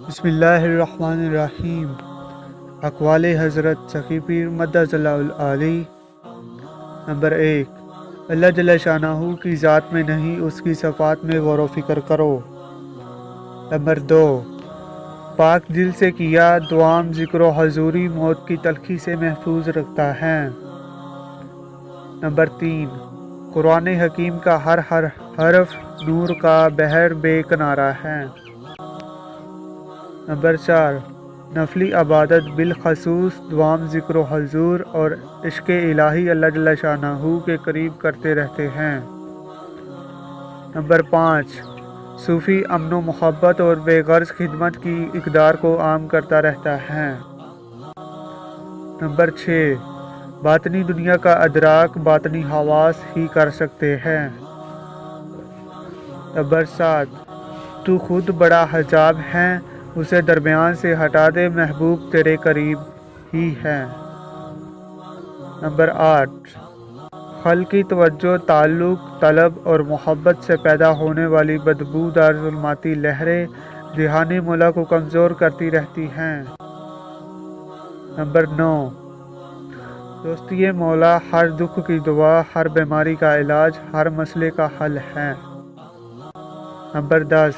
بسم اللہ الرحمن الرحیم۔ اقوال حضرت سخی پیر مدث اللہ العالی۔ نمبر 1، اللہ جل شانہ کی ذات میں نہیں، اس کی صفات میں غور و فکر کرو۔ نمبر 2، پاک دل سے کیا دوام ذکر و حضوری موت کی تلخی سے محفوظ رکھتا ہے۔ نمبر 3، قرآن حکیم کا ہر حرف نور کا بحر بے کنارہ ہے۔ نمبر 4، نفلی عبادت بالخصوص دوام ذکر و حضور اور عشق الہی اللہ جل شانہ کے قریب کرتے رہتے ہیں۔ نمبر 5، صوفی امن و محبت اور بے غرض خدمت کی اقدار کو عام کرتا رہتا ہے۔ نمبر 6، باطنی دنیا کا ادراک باطنی حواس ہی کر سکتے ہیں۔ نمبر 7، تو خود بڑا حجاب ہے، اسے درمیان سے ہٹا دے، محبوب تیرے قریب ہی ہے۔ نمبر 8، خلق کی توجہ، تعلق، طلب اور محبت سے پیدا ہونے والی بدبودار ظلماتی لہریں ذہانی مولا کو کمزور کرتی رہتی ہیں۔ نمبر 9، دوستی مولا ہر دکھ کی دوا، ہر بیماری کا علاج، ہر مسئلے کا حل ہے۔ نمبر 10،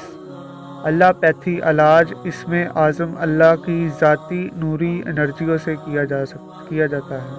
اللہ پیتھی علاج اسم اعظم اللہ کی ذاتی نوری انرجیوں سے کیا جاتا ہے۔